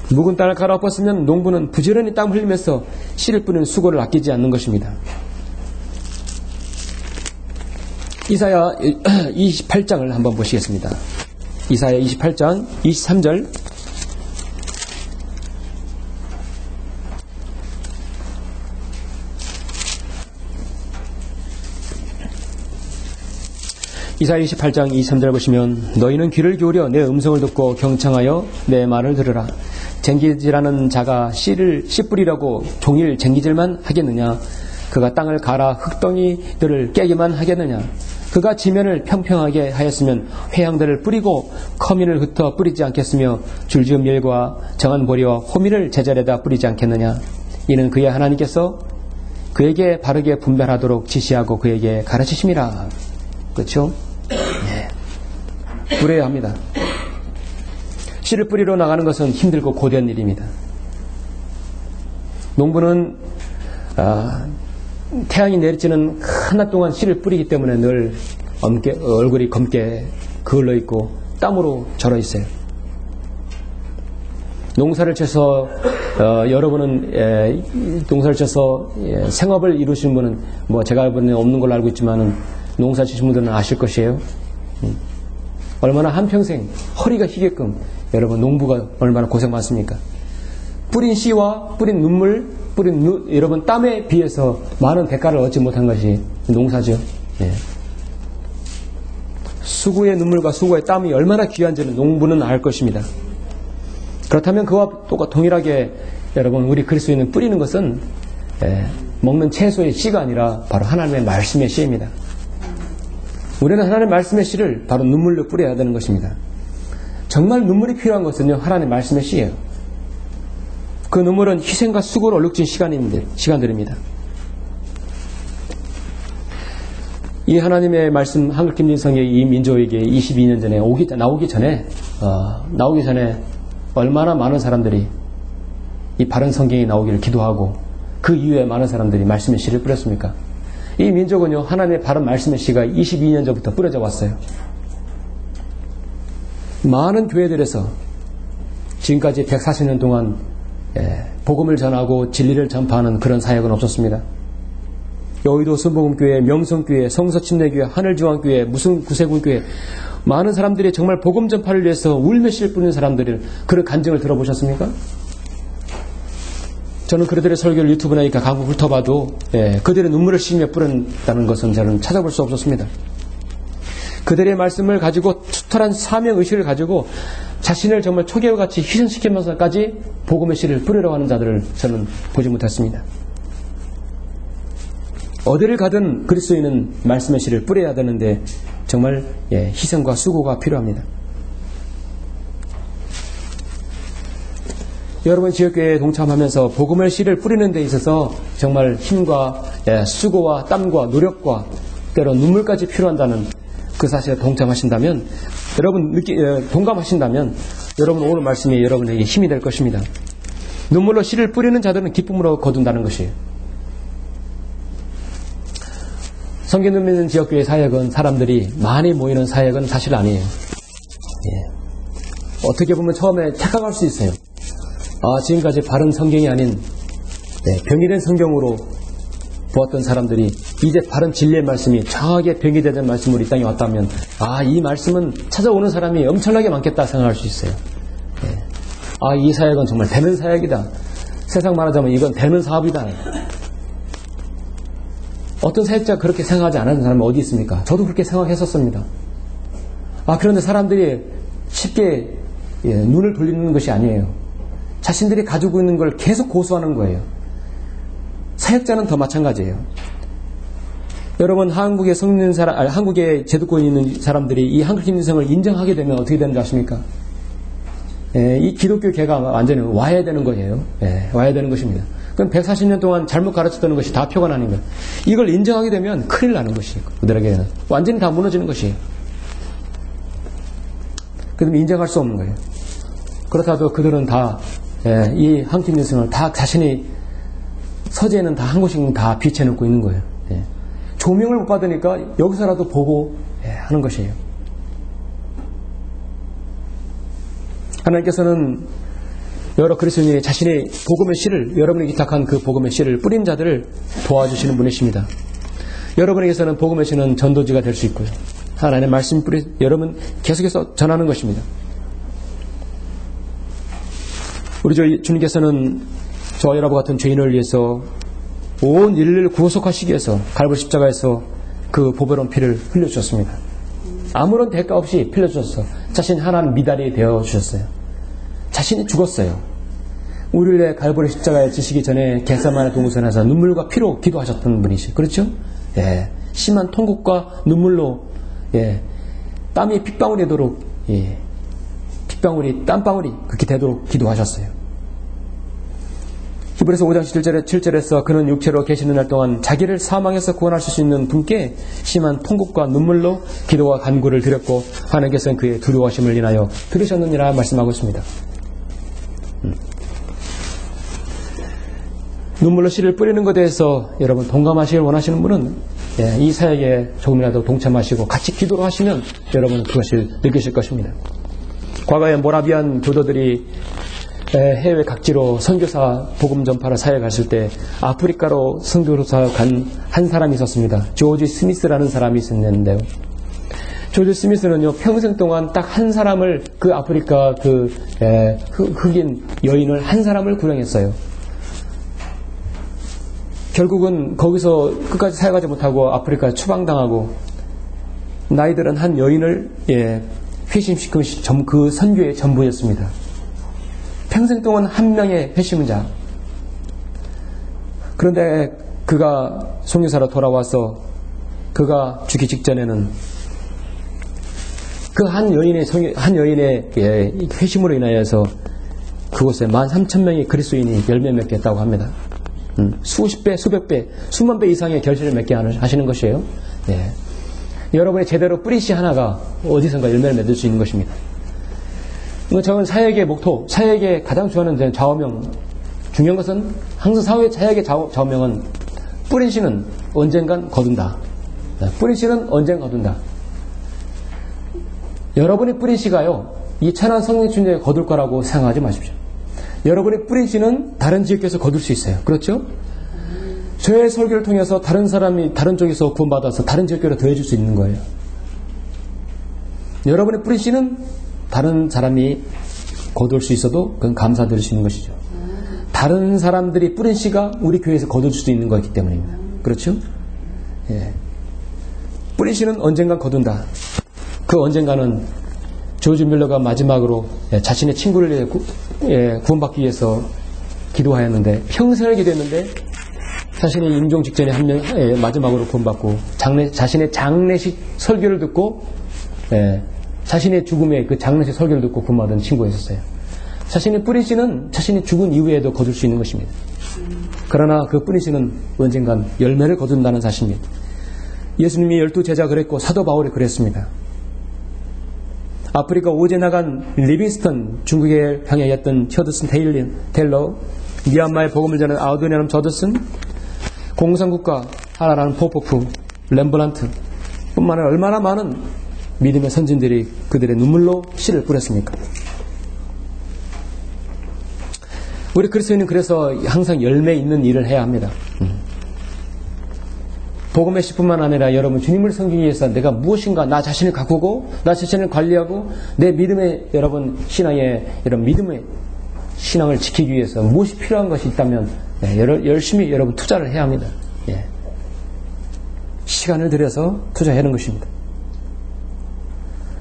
묵은 땅을 갈아엎었으면 농부는 부지런히 땀 흘리면서 씨를 뿌리는 수고를 아끼지 않는 것입니다. 이사야 28장을 한번 보시겠습니다. 이사야 28장 23절 이사야 28장 23절 보시면 너희는 귀를 기울여 내 음성을 듣고 경청하여 내 말을 들으라. 쟁기질하는 자가 씨 뿌리라고 종일 쟁기질만 하겠느냐? 그가 땅을 갈아 흙덩이들을 깨기만 하겠느냐? 그가 지면을 평평하게 하였으면 회양들을 뿌리고 커민을 흩어 뿌리지 않겠으며 줄지은 밀과 정한 보리와 호밀을 제자리에다 뿌리지 않겠느냐? 이는 그의 하나님께서 그에게 바르게 분별하도록 지시하고 그에게 가르치심이라. 그렇죠? 네. 뿌려야 합니다. 씨를 뿌리러 나가는 것은 힘들고 고된 일입니다. 농부는 태양이 내리쬐는 한낮 동안 씨를 뿌리기 때문에 늘 얼굴이 검게 그을러 있고 땀으로 절어 있어요. 농사를 쳐서 여러분은 농사를 쳐서 생업을 이루시는 분은 뭐 제가 이번에 없는 걸로 알고 있지만은 농사 지신 분들은 아실 것이에요. 얼마나 한평생 허리가 휘게끔 여러분 농부가 얼마나 고생 많습니까? 뿌린 씨와 뿌린 눈물, 여러분 땀에 비해서 많은 대가를 얻지 못한 것이 농사죠. 예. 수고의 눈물과 수고의 땀이 얼마나 귀한지는 농부는 알 것입니다. 그렇다면 그와 동일하게 여러분 우리 그리스도인은 뿌리는 것은 먹는 채소의 씨가 아니라 바로 하나님의 말씀의 씨입니다. 우리는 하나님의 말씀의 씨를 바로 눈물로 뿌려야 되는 것입니다. 정말 눈물이 필요한 것은요 하나님의 말씀의 씨예요. 그 눈물은 희생과 수고를 얼룩진 시간들입니다. 이 하나님의 말씀 한글김진성의 이 민족에게 22년 전에 나오기 전에 얼마나 많은 사람들이 이 바른 성경이 나오기를 기도하고 그 이후에 많은 사람들이 말씀의 씨를 뿌렸습니까? 이 민족은요 하나님의 바른 말씀의 씨가 22년 전부터 뿌려져 왔어요. 많은 교회들에서 지금까지 140년 동안 복음을 전하고 진리를 전파하는 그런 사역은 없었습니다. 여의도 순복음교회, 명성교회, 성서침례교회, 하늘중앙교회, 무슨 구세군교회 많은 사람들이 정말 복음 전파를 위해서 울며 씨를 뿌리는 사람들을 그런 간증을 들어보셨습니까? 저는 그들의 설교를 유튜브나 간국 훑어봐도 그들의 눈물을 씻으며 뿌린다는 것은 저는 찾아볼 수 없었습니다. 그들의 말씀을 가지고 투철한 사명의식을 가지고 자신을 정말 초계와 같이 희생시키면서까지 복음의 씨를 뿌리려고 하는 자들을 저는 보지 못했습니다. 어디를 가든 그리스도인은 말씀의 씨를 뿌려야 되는데 정말 희생과 수고가 필요합니다. 여러분 지역교회에 동참하면서 복음의 씨를 뿌리는 데 있어서 정말 힘과 수고와 땀과 노력과 때로 눈물까지 필요한다는 그 사실에 동참하신다면 동감하신다면 여러분 오늘 말씀이 여러분에게 힘이 될 것입니다. 눈물로 씨를 뿌리는 자들은 기쁨으로 거둔다는 것이에요. 성경 믿는 지역교회 사역은 사람들이 많이 모이는 사역은 사실 아니에요. 어떻게 보면 처음에 착각할 수 있어요. 지금까지 바른 성경이 아닌 병이된 성경으로 보았던 사람들이 이제 바른 진리의 말씀이 정확하게 병이되는 말씀으로 이 땅에 왔다면 이 말씀은 찾아오는 사람이 엄청나게 많겠다 생각할 수 있어요. 이 사역은 정말 되는 사역이다. 세상 말하자면 이건 되는 사업이다. 어떤 사역자가 그렇게 생각하지 않는 사람이 어디 있습니까? 저도 그렇게 생각했었습니다. 그런데 사람들이 쉽게 눈을 돌리는 것이 아니에요. 자신들이 가지고 있는 걸 계속 고수하는 거예요. 사역자는 더 마찬가지예요. 여러분, 한국에 성인 사람, 한국에 제도권이 있는 사람들이 이 한국 김일성을 인정하게 되면 어떻게 되는지 아십니까? 이 기독교계가 완전히 와야 되는 거예요. 와야 되는 것입니다. 그럼 140년 동안 잘못 가르쳤다는 것이 다 표가 나는 거예요. 이걸 인정하게 되면 큰일 나는 것이에요. 그들에게는 완전히 다 무너지는 것이에요. 그러면 인정할 수 없는 거예요. 그렇다도 그들은 다 이 한국 김일성을 다 자신이 서재에는 다 한 곳씩 다 비춰놓고 있는 거예요. 조명을 못 받으니까 여기서라도 보고 하는 것이에요. 하나님께서는 여러 그리스도인이 자신의 복음의 씨를, 여러분에게 기탁한 그 복음의 씨를 뿌린 자들을 도와주시는 분이십니다. 여러분에게서는 복음의 씨는 전도지가 될 수 있고요. 하나님의 말씀 뿌리, 여러분 계속해서 전하는 것입니다. 우리 주님께서는 저와 여러분 같은 죄인을 위해서 온 인류를 구속하시기 위해서 갈보리 십자가에서 그 보배로운 피를 흘려주셨습니다. 아무런 대가 없이 흘려주셔서 자신 하나님 미달이 되어주셨어요. 자신이 죽었어요. 우리를 갈보리 십자가에 지시기 전에 겟세마네 동산에서 눈물과 피로 기도하셨던 분이시죠. 그렇죠? 심한 통곡과 눈물로 땀이 핏방울이 되도록 핏방울이 땀방울이 그렇게 되도록 기도하셨어요. 히브리서 5장 7절에서 그는 육체로 계시는 날 동안 자기를 사망에서 구원하실 수 있는 분께 심한 통곡과 눈물로 기도와 간구를 드렸고 하나님께서는 그의 두려워하심을 인하여 들으셨느니라 말씀하고 있습니다. 눈물로 씨를 뿌리는 것에 대해서 여러분 동감하시길 원하시는 분은 이 사역에 조금이라도 동참하시고 같이 기도를 하시면 여러분 그것을 느끼실 것입니다. 과거에 모라비안 교도들이 해외 각지로 선교사 복음 전파를 사역했을 때 아프리카로 선교사 간 한 사람이 있었습니다. 조지 스미스라는 사람이 있었는데요. 조지 스미스는요 평생 동안 딱 한 사람을 그 아프리카 그 흑인 여인을 한 사람을 구령했어요. 결국은 거기서 끝까지 사역하지 못하고 아프리카에 추방당하고 나이 들은 한 여인을 회심시킨 그 선교의 전부였습니다. 평생 동안 한 명의 회심자. 그런데 그가 선교사로 돌아와서 그가 죽기 직전에는 그 한 여인의 회심으로 인하여서 그곳에 13,000명의 그리스도인이 열매 맺게 했다고 합니다. 수십 배, 수백 배, 수만 배 이상의 결실을 맺게 하시는 것이에요. 여러분의 제대로 뿌리씨 하나가 어디선가 열매를 맺을 수 있는 것입니다. 저는 사역의 목토, 사역의 가장 좋아하는 좌우명, 중요한 것은 항상 사역의 좌우명은 뿌린 씨는 언젠간 거둔다. 뿌린 씨는 언젠간 거둔다. 여러분의 뿌린 씨가요, 이 천한 성령 춘자에 거둘 거라고 생각하지 마십시오. 여러분의 뿌린 씨는 다른 지역에서 거둘 수 있어요. 그렇죠? 저의 설교를 통해서 다른 사람이 다른 쪽에서 구원받아서 다른 지역교로 더해줄 수 있는 거예요. 여러분의 뿌린 씨는 다른 사람이 거둘 수 있어도 그건 감사드릴 수 있는 것이죠. 다른 사람들이 뿌린 씨가 우리 교회에서 거둘 수도 있는 거기 때문입니다. 그렇죠? 뿌린 씨는 언젠가 거둔다. 그 언젠가는 조지 밀러가 마지막으로 자신의 친구를 구원받기 위해서 기도하였는데 평생을 기도했는데 자신의 임종 직전에 한 명 마지막으로 구원받고 자신의 장례식 설교를 듣고 자신의 죽음의 그 장례식 설교를 듣고 구원받은 친구가 있었어요. 자신의 뿌린 씨는 자신이 죽은 이후에도 거둘 수 있는 것입니다. 그러나 그 뿌린 씨는 언젠간 열매를 거둔다는 사실입니다. 예수님이 12제자 그랬고 사도 바울이 그랬습니다. 아프리카 오제 나간 리빙스턴, 중국에 향해 했던 허드슨 테일러, 미얀마의 복음을 전한 아우드니엄 저더슨, 공산국가 하나라는 포포프, 렘브란트 뿐만 아니라 얼마나 많은 믿음의 선진들이 그들의 눈물로 씨를 뿌렸습니까? 우리 그리스도인은 그래서 항상 열매 있는 일을 해야 합니다. 복음의 씨뿐만 아니라 여러분 주님을 섬기기 위해서 내가 무엇인가 나 자신을 가꾸고 나 자신을 관리하고 내 믿음의 여러분 신앙의 이런 믿음의 신앙을 지키기 위해서 무엇이 필요한 것이 있다면 열심히 여러분 투자를 해야 합니다. 시간을 들여서 투자하는 것입니다.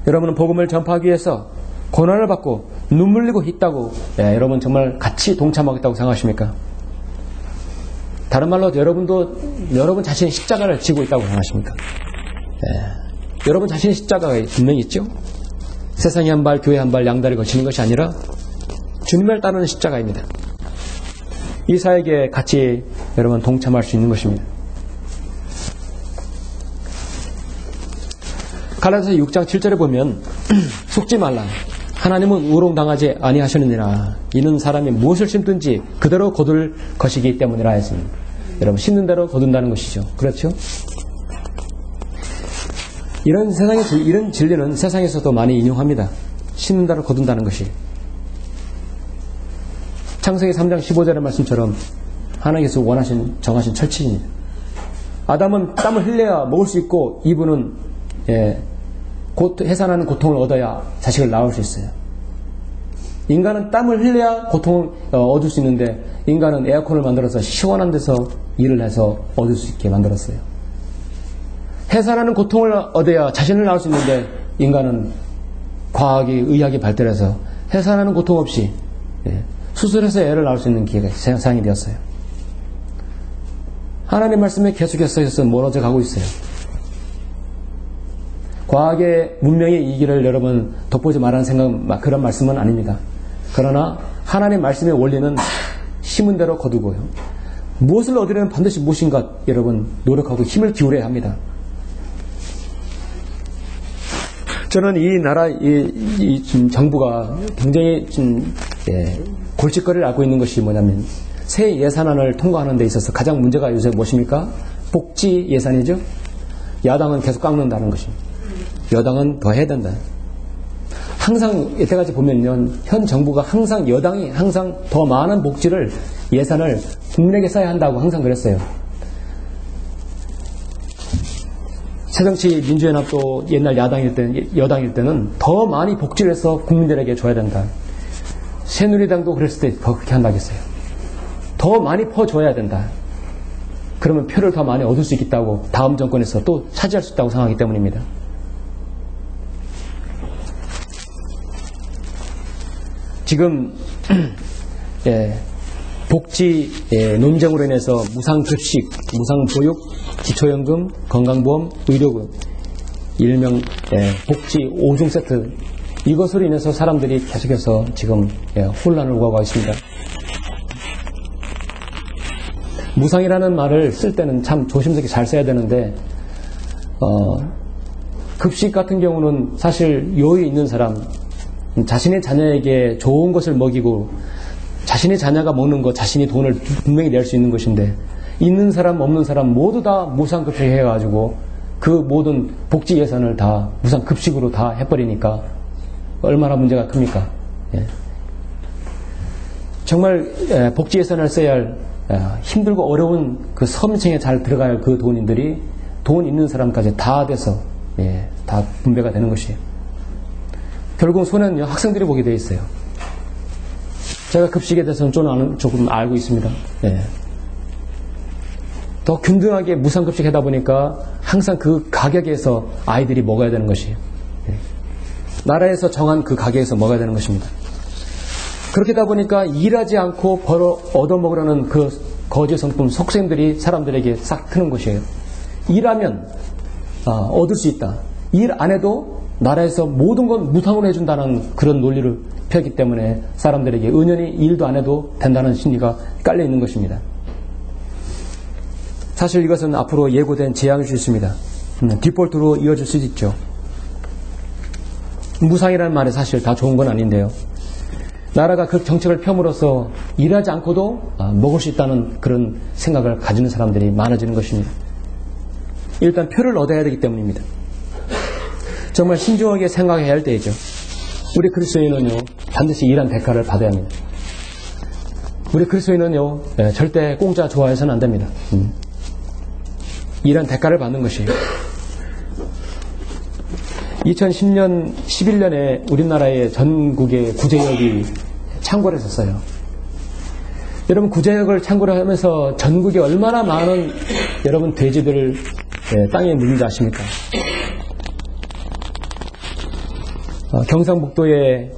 여러분은 복음을 전파하기 위해서 고난을 받고 눈물 흘리고 있다고 여러분 정말 같이 동참하고 있다고 생각하십니까? 다른 말로 여러분 자신의 십자가를 지고 있다고 생각하십니까? 여러분 자신의 십자가가 분명히 있죠? 세상에 한 발, 교회 한 발, 양다리 거치는 것이 아니라 주님을 따르는 십자가입니다. 이 사역에 같이 여러분 동참할 수 있는 것입니다. 갈라디아서 6장 7절에 보면 속지 말라. 하나님은 우롱당하지 아니하셨느니라. 이는 사람이 무엇을 심든지 그대로 거둘 것이기 때문이라 했습니다. 여러분 심는 대로 거둔다는 것이죠. 그렇죠? 이런 진리는 세상에서도 많이 인용합니다. 심는 대로 거둔다는 것이. 창세기 3장 15절의 말씀처럼 하나님께서 정하신 철칙입니다. 아담은 땀을 흘려야 먹을 수 있고 이브는 해산하는 고통을 얻어야 자식을 낳을 수 있어요. 인간은 땀을 흘려야 고통을 얻을 수 있는데 인간은 에어컨을 만들어서 시원한 데서 일을 해서 얻을 수 있게 만들었어요. 해산하는 고통을 얻어야 자신을 낳을 수 있는데 인간은 과학이 의학이 발달해서 해산하는 고통 없이 수술해서 애를 낳을 수 있는 기회가 세상이 되었어요. 하나님 말씀에 계속해서 멀어져 가고 있어요. 과학의 문명의 이기를 여러분 돋보지 말라는 그런 말씀은 아닙니다. 그러나 하나님 말씀의 원리는 심은 대로 거두고요. 무엇을 얻으려면 반드시 무엇인가 여러분 노력하고 힘을 기울여야 합니다. 저는 이 나라 이 정부가 굉장히 골칫거리를 앓고 있는 것이 뭐냐면 새 예산안을 통과하는 데 있어서 가장 문제가 요새 무엇입니까? 복지 예산이죠. 야당은 계속 깎는다는 것입니다. 여당은 더 해야 된다. 항상 이때까지 보면요, 현 정부가 항상 여당이 항상 더 많은 복지를 예산을 국민에게 써야 한다고 항상 그랬어요. 새정치민주연합도 옛날 여당일 때는 더 많이 복지를 해서 국민들에게 줘야 된다. 새누리당도 그랬을 때 더 그렇게 한다고 했어요. 더 많이 퍼줘야 된다. 그러면 표를 더 많이 얻을 수 있겠다고 다음 정권에서 또 차지할 수 있다고 생각하기 때문입니다. 지금 복지 논쟁으로 인해서 무상급식, 무상보육, 기초연금, 건강보험, 의료금, 일명 복지 5중 세트, 이것으로 인해서 사람들이 계속해서 지금 혼란을 오가고 있습니다. 무상이라는 말을 쓸 때는 참 조심스럽게 잘 써야 되는데 급식 같은 경우는 사실 여유 있는 사람, 자신의 자녀에게 좋은 것을 먹이고 자신의 자녀가 먹는 것, 자신이 돈을 분명히 낼 수 있는 것인데 있는 사람 없는 사람 모두 다 무상급식 해가지고 그 모든 복지 예산을 다 무상급식으로 다 해버리니까 얼마나 문제가 큽니까? 정말 복지 예산을 써야 할 힘들고 어려운 그 서민층에 잘 들어가야 할 그 돈인들이 돈 있는 사람까지 다 돼서 다 분배가 되는 것이에요. 결국 손해는 학생들이 보게 되어 있어요. 제가 급식에 대해서는 조금 알고 있습니다. 더 균등하게 무상급식 하다 보니까 항상 그 가격에서 아이들이 먹어야 되는 것이에요. 나라에서 정한 그 가격에서 먹어야 되는 것입니다. 그렇게 하다 보니까 일하지 않고 얻어먹으려는 그 거지 성품 속셈들이 사람들에게 싹 트는 것이에요. 일하면 얻을 수 있다. 일 안 해도 나라에서 모든 건 무상으로 해준다는 그런 논리를 펴기 때문에 사람들에게 은연히 일도 안 해도 된다는 심리가 깔려 있는 것입니다. 사실 이것은 앞으로 예고된 재앙일 수 있습니다. 디폴트로 이어질 수도 있죠. 무상이라는 말이 사실 다 좋은 건 아닌데요. 나라가 그 정책을 펴므로써 일하지 않고도 먹을 수 있다는 그런 생각을 가지는 사람들이 많아지는 것입니다. 일단 표를 얻어야 되기 때문입니다. 정말 신중하게 생각해야 할 때이죠. 우리 그리스도인은요, 반드시 일한 대가를 받아야 합니다. 우리 그리스도인은요, 절대 공짜 좋아해서는 안 됩니다. 일한 대가를 받는 것이에요. 2010년, 11년에 우리나라의 전국의 구제역이 창고를 했었어요. 여러분 구제역을 창고를 하면서 전국에 얼마나 많은 여러분 돼지들을 땅에 물린지 아십니까? 경상북도에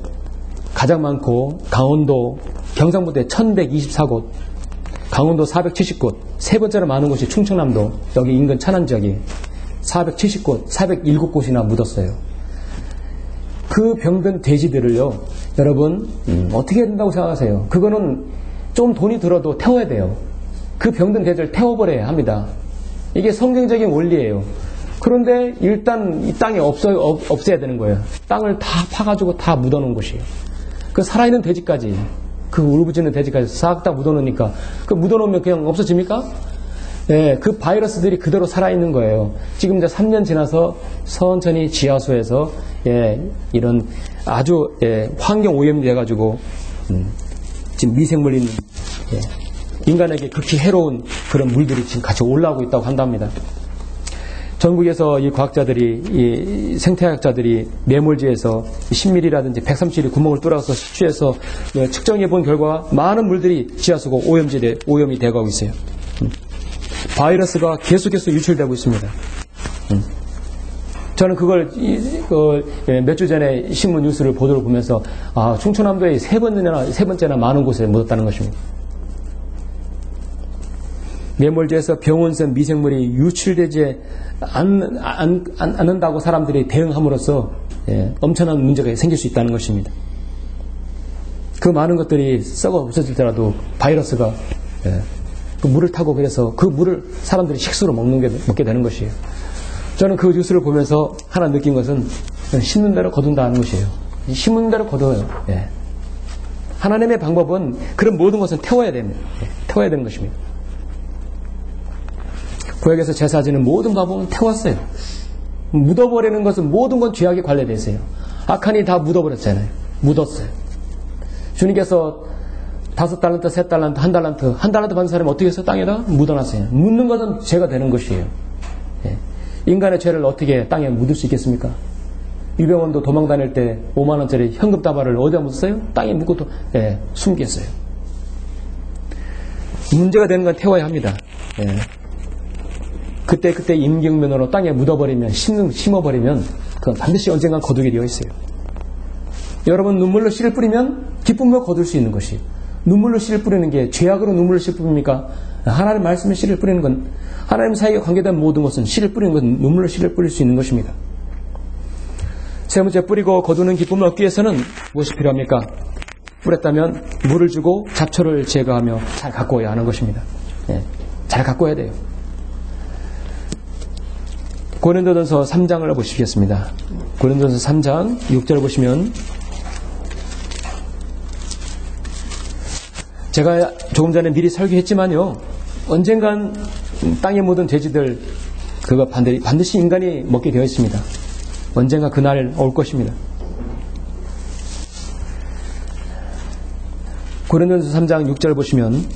가장 많고 강원도 경상북도에 1124곳, 강원도 470곳, 세 번째로 많은 곳이 충청남도 여기 인근 천안 지역이 470곳, 407곳이나 묻었어요. 그 병든 돼지들을요, 여러분 어떻게 해야 된다고 생각하세요? 그거는 좀 돈이 들어도 태워야 돼요. 그 병든 돼지를 태워버려야 합니다. 이게 성경적인 원리예요. 그런데 일단 이 땅에 없애야 되는 거예요. 땅을 다 파가지고 다 묻어놓은 곳이에요. 그 살아있는 돼지까지, 그 울부짖는 돼지까지 싹 다 묻어놓으니까, 그 묻어놓으면 그냥 없어집니까? 예, 그 바이러스들이 그대로 살아있는 거예요. 지금 이제 3년 지나서 천천히 지하수에서 이런 아주 환경 오염이 돼가지고 지금 미생물 있는 인간에게 극히 해로운 그런 물들이 지금 같이 올라오고 있다고 한답니다. 전국에서 이 과학자들이, 이 생태학자들이 매몰지에서 10mm라든지 130mm 구멍을 뚫어서 취해서 측정해 본 결과 많은 물들이 지하수고 오염이 되어가고 있어요. 바이러스가 계속해서 유출되고 있습니다. 저는 그걸 몇 주 전에 신문 뉴스를 보도를 보면서 충청남도에 세 번째나 많은 곳에 묻었다는 것입니다. 매몰지에서 병원성 미생물이 유출되지 않는다고 사람들이 대응함으로써 엄청난 문제가 생길 수 있다는 것입니다. 그 많은 것들이 썩어 없어질더라도 바이러스가 그 물을 타고 그래서 그 물을 사람들이 식수로 먹게 되는 것이에요. 저는 그 뉴스를 보면서 하나 느낀 것은 심는 대로 거둔다는 것이에요. 심는 대로 거둬요. 하나님의 방법은 그런 모든 것은 태워야 됩니다. 태워야 되는 것입니다. 구약에서 제사 지는 모든 방법은 태웠어요. 묻어버리는 것은 모든 건 죄악에 관련되어 있어요. 악한이 다 묻어버렸잖아요. 묻었어요. 주님께서 5달란트, 3달란트, 1달란트, 1달란트 받은 사람이 어떻게 해서 땅에다 묻어놨어요. 묻는 것은 죄가 되는 것이에요. 인간의 죄를 어떻게 땅에 묻을 수 있겠습니까? 유병원도 도망 다닐 때 5만원짜리 현금 다발을 어디다 묻었어요? 땅에 묻고 또 숨겼어요. 문제가 되는 건 태워야 합니다. 그때 임경면으로 땅에 묻어버리면, 심어버리면 그건 반드시 언젠간 거두게 되어 있어요. 여러분, 눈물로 씨를 뿌리면 기쁨으로 거둘 수 있는 것이, 눈물로 씨를 뿌리는 게 죄악으로 눈물로 씨를 뿌립니까? 하나님 말씀에 씨를 뿌리는 건, 하나님 사이에 관계된 모든 것은 씨를 뿌리는 것은 눈물로 씨를 뿌릴 수 있는 것입니다. 세 번째, 뿌리고 거두는 기쁨을 얻기 위해서는 무엇이 필요합니까? 뿌렸다면 물을 주고 잡초를 제거하며 잘 가꾸어야 하는 것입니다. 잘 가꾸어야 돼요. 고린도전서 3장을 보시겠습니다. 고린도전서 3장 6절 보시면, 제가 조금 전에 미리 설교했지만요, 언젠간 땅에 묻은 돼지들 그거 반드시 인간이 먹게 되어 있습니다. 언젠가 그날 올 것입니다. 고린도전서 3장 6절 보시면,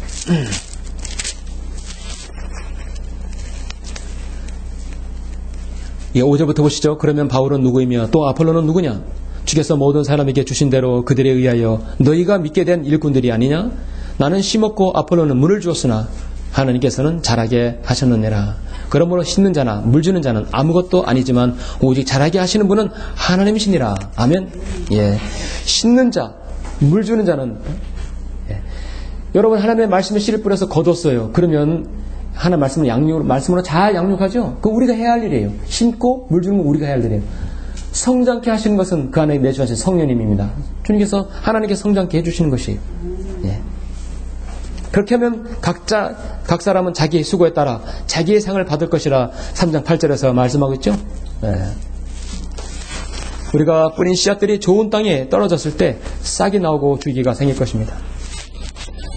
5절부터 보시죠. 그러면 바울은 누구이며 또 아폴로는 누구냐? 주께서 모든 사람에게 주신 대로 그들에 의하여 너희가 믿게 된 일꾼들이 아니냐? 나는 심었고 아폴로는 물을 주었으나 하나님께서는 자라게 하셨느니라. 그러므로 심는 자나 물 주는 자는 아무것도 아니지만 오직 자라게 하시는 분은 하나님이시니라. 아멘. 심는 자, 물 주는 자는, 여러분 하나님의 말씀에 씨를 뿌려서 거뒀어요. 그러면 하나님 말씀으로 잘 양육하죠. 그거 우리가 해야 할 일이에요. 심고 물 주는 거 우리가 해야 할 일이에요. 성장케 하시는 것은 그 안에 내주하신 성령님입니다. 주님께서 하나님께 성장케 해주시는 것이에요. 그렇게 하면 각 사람은 자기의 수고에 따라 자기의 상을 받을 것이라 3장 8절에서 말씀하고 있죠. 우리가 뿌린 씨앗들이 좋은 땅에 떨어졌을 때 싹이 나오고 줄기가 생길 것입니다.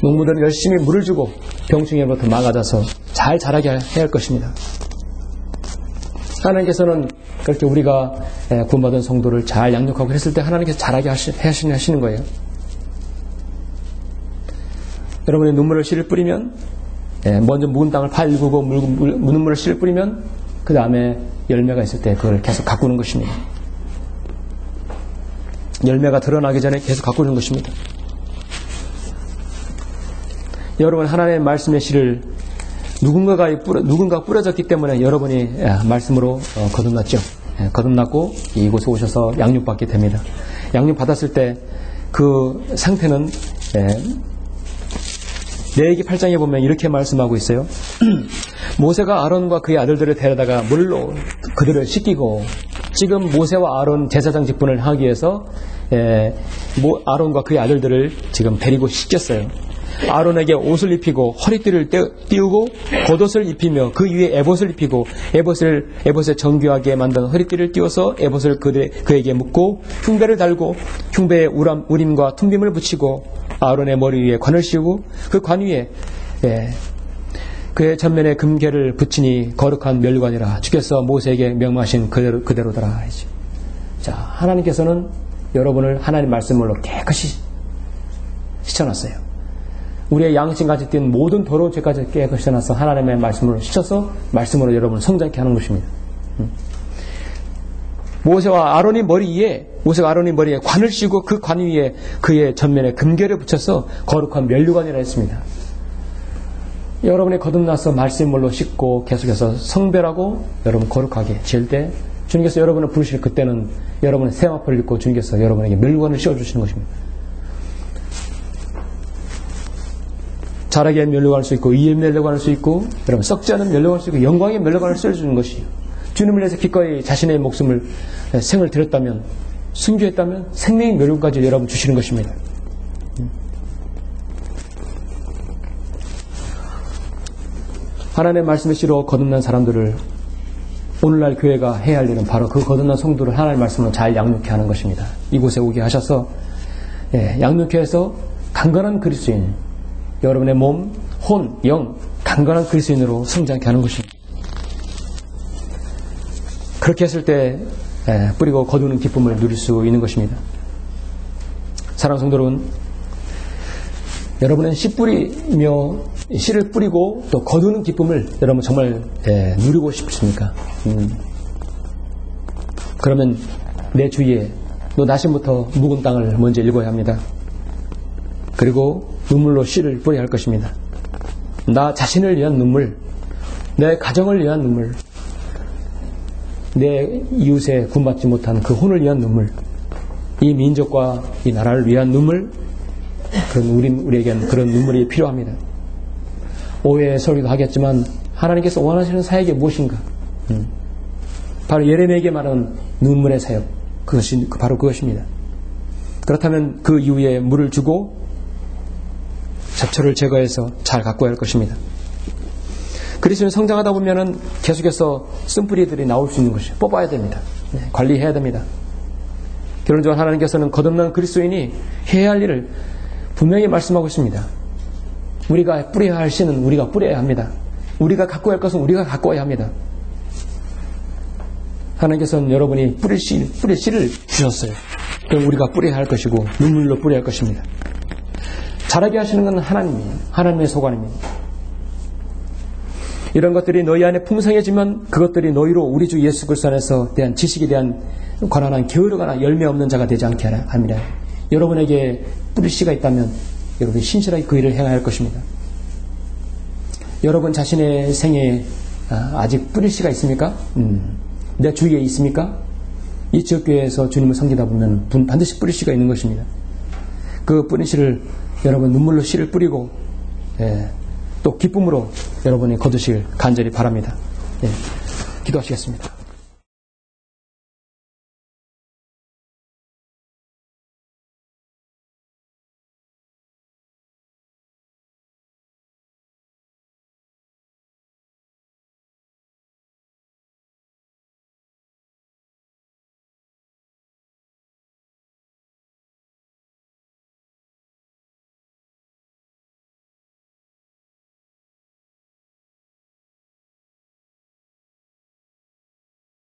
농부들은 열심히 물을 주고 병충해로부터 막아줘서 잘 자라게 해야 할 것입니다. 하나님께서는 그렇게 우리가 구원받은 성도를 잘 양육하고 했을 때 하나님께서 자라게 하시는 거예요. 여러분의 눈물을 씨를 뿌리면, 먼저 묵은 땅을 팔고 눈물을 씨를 뿌리면 그 다음에 열매가 있을 때 그걸 계속 가꾸는 것입니다. 열매가 드러나기 전에 계속 가꾸는 것입니다. 여러분 하나님의 말씀의 씨를 누군가 뿌려졌기 때문에 여러분이 말씀으로 거듭났죠. 거듭났고 이곳에 오셔서 양육받게 됩니다. 양육받았을 때 그 상태는 레위기 8장에 보면 이렇게 말씀하고 있어요. 모세가 아론과 그의 아들들을 데려다가 물로 그들을 씻기고, 지금 모세와 아론 제사장 직분을 하기 위해서 아론과 그의 아들들을 지금 데리고 씻겼어요. 아론에게 옷을 입히고 허리띠를 띄우고 겉옷을 입히며 그 위에 에봇을 입히고 에봇에 정교하게 만든 허리띠를 띄워서 에봇을 그에게 묶고 흉배를 달고 흉배에 우림과 툼빔을 붙이고 아론의 머리 위에 관을 씌우고 그 관 위에 그의 전면에 금괴를 붙이니 거룩한 멸관이라 주께서 모세에게 명하신 그대로더라 하지. 자, 하나님께서는 여러분을 하나님 말씀으로 깨끗이 씻어놨어요. 우리의 양심까지 띈 모든 더러운 죄까지 깨끗이 씻어놔서 하나님의 말씀으로 씻어서 말씀으로 여러분을 성장케 하는 것입니다. 모세가 아론의 머리에 관을 씌우고 그 관 위에 그의 전면에 금괴를 붙여서 거룩한 면류관이라 했습니다. 여러분이 거듭나서 말씀으로 씻고 계속해서 성별하고 여러분 거룩하게 지을 때 주님께서 여러분을 부르실 그때는 여러분의 세마포를 입고 주님께서 여러분에게 면류관을 씌워주시는 것입니다. 자라게 면류관할 수 있고 의의 면류관할 수 있고 여러분 썩지 않은 면류관할 수 있고 영광의 면류관을 씌워주는 것이에요. 주님을 위해서 기꺼이 자신의 목숨을 생을 드렸다면 순교했다면 생명의 면류관까지 여러분 주시는 것입니다. 하나님의 말씀의 씨로 거듭난 사람들을 오늘날 교회가 해야 할 일은 바로 그 거듭난 성도를 하나님의 말씀으로 잘 양육케 하는 것입니다. 이곳에 오게 하셔서 양육케 해서 강건한 그리스도인, 여러분의 몸, 혼, 영 강건한 그리스도인으로 성장케 하는 것입니다. 그렇게 했을 때 뿌리고 거두는 기쁨을 누릴 수 있는 것입니다. 사랑하는 성도 여러분, 여러분은 씨를 뿌리고 또 거두는 기쁨을 여러분 정말 누리고 싶습니까? 그러면 내 주위에 너 나심부터 묵은 땅을 먼저 읽어야 합니다. 그리고 눈물로 씨를 뿌려야 할 것입니다. 나 자신을 위한 눈물, 내 가정을 위한 눈물, 내 이웃에 구원받지 못한 그 혼을 위한 눈물, 이 민족과 이 나라를 위한 눈물, 우리에겐 그런 눈물이 필요합니다. 오해의 소리도 하겠지만 하나님께서 원하시는 사역이 무엇인가? 바로 예레미야에게 말한 눈물의 사역, 그것이 바로 그것입니다. 그렇다면 그 이후에 물을 주고 잡초를 제거해서 잘 가꿔야 할 것입니다. 그리스도인 성장하다 보면은 계속해서 쓴뿌리들이 나올 수 있는 것이에요. 뽑아야 됩니다. 관리해야 됩니다. 결론적으로 하나님께서는 거듭난 그리스도인이 해야 할 일을 분명히 말씀하고 있습니다. 우리가 뿌려야 할 씨는 우리가 뿌려야 합니다. 우리가 가꿔야 할 것은 우리가 가꿔야 합니다. 하나님께서는 여러분이 뿌릴 씨를 주셨어요. 그럼 우리가 뿌려야 할 것이고 눈물로 뿌려야 할 것입니다. 자라게 하시는 건 하나님이에요. 하나님의 소관입니다. 이런 것들이 너희 안에 풍성해지면 그것들이 너희로 우리 주 예수 그리스도 안에서 대한 지식에 대한 관한한 게으르거나 열매 없는 자가 되지 않게 합니다. 여러분에게 뿌릴 씨가 있다면 여러분이 신실하게 그 일을 행해야 할 것입니다. 여러분 자신의 생애에 아직 뿌릴 씨가 있습니까? 내 주위에 있습니까? 이 지역교회에서 주님을 섬기다 보면 반드시 뿌릴 씨가 있는 것입니다. 그 뿌린 씨를 여러분 눈물로 씨를 뿌리고 또 기쁨으로 여러분이 거두시길 간절히 바랍니다. 기도하시겠습니다.